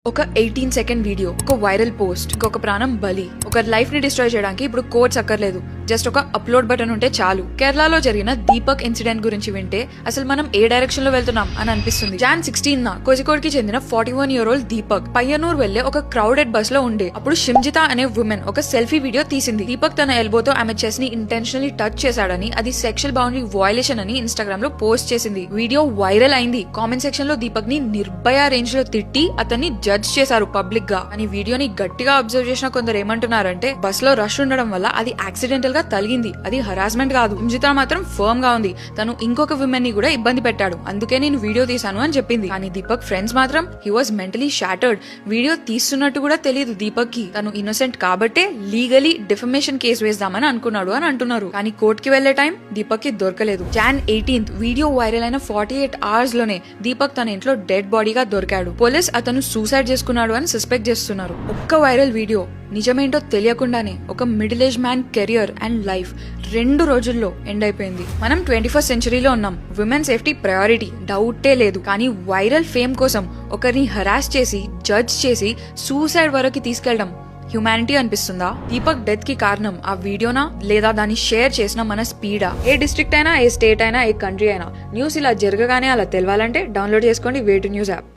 ఒక 18 second video, ఒక viral post, ఒక ప్రాణం బలి, ఒక లైఫ్ ని డిస్ట్రాయ్ చేయడానికి ఇప్పుడు కోడ్స్ అక్కర్లేదు. జస్ట్ ఒక అప్లోడ్ బటన్ ఉంటే చాలు. కేరళలో జరిగిన దీపక్ ఇన్సిడెంట్ గురించి వింటే అసలు మనం ఏ డైరెక్షన్ లో వెళ్తున్నాం అని అనిపిస్తుంది. జాన్ 16 కోజికోడ్ కి చెందిన 41-year-old దీపక్ పయ్యనూర్ వెళ్లే ఒక క్రౌడెడ్ బస్ లో ఉండే అప్పుడు షిమ్జిత అనే ఉమెన్ ఒక సెల్ఫీ వీడియో తీసింది. దీపక్ తన ఎల్బోతో ఆమె చెస్ట్ ని ఇంటెన్షనల్లీ టచ్ చేశాడని, అది సెక్షువల్ బౌండరీ వయలేషన్ అని ఇన్స్టాగ్రామ్ లో పోస్ట్ చేసింది. వీడియో వైరల్ అయింది. కామెంట్ సెక్షన్ లో దీపక్ ని నిర్భయ రేంజ్ లో తిట్టి అతన్ని జడ్జ్ చేశారు పబ్లిక్ గా. అని వీడియోని గట్టిగా అబ్జర్వ్ చేసిన కొందరు ఏమంటున్నారంటే బస్ లో రష్ ఉండడం వల్ల అది యాక్సిడెంటల్ గా తలిగింది, అది హరాస్మెంట్ కాదు. షిమ్జిత మాత్రం ఫర్మ్ గా ఉంది. తను ఇంకొక విమెన్ ని కూడా ఇబ్బంది పెట్టాడు, అందుకే నేను వీడియో తీశాను అని చెప్పింది. కానీ దీపక్ ఫ్రెండ్స్ మాత్రం he was mentally shattered. Video తీస్తున్నట్టు కూడా తెలియదు దీపక్ కి. తను ఇన్నోసెంట్ కాబట్టే లీగలీ డిఫమేషన్ కేసు వేద్దామని అనుకున్నాడు అని అంటున్నారు. కానీ కోర్ట్ కి వెళ్లే టైం దీపక్ కి దొరకలేదు. జాన్ 18 వీడియో వైరల్ అయిన 48 hours లోనే దీపక్ తన ఇంట్లో డెడ్ బాడీగా దొరికాడు. పోలీస్ అతను సూసైడ్ చేసుకున్నాడు అని సస్పెక్ట్ చేస్తున్నారు. ఒక్క వైరల్ వీడియో నిజమేంటో తెలియకుండానే ఒక middle age man career and life 2 రోజుల్లో ఎండ్ అయిపోయింది. మనం 21st centuryలో ఉన్నాం. విమెన్ సేఫ్టీ ప్రయారిటీ, డౌటే లేదు. కానీ వైరల్ ఫేమ్ కోసం ఒకరిని హరాస్ చేసి, జడ్జ్ చేసి సూసైడ్ వరకు తీసుకెళ్లడం హ్యూమానిటీ అనిపిస్తుందా? దీపక్ డెత్ కి కారణం ఆ వీడియోనా, లేదా దాన్ని షేర్ చేసిన మన స్పీడా? ఏ డిస్ట్రిక్ట్ అయినా, ఏ స్టేట్ అయినా, ఏ కంట్రీ అయినా న్యూస్ ఇలా జరగగానే అలా తెలవాలంటే డౌన్లోడ్ చేసుకోండి వే2న్యూస్ యాప్.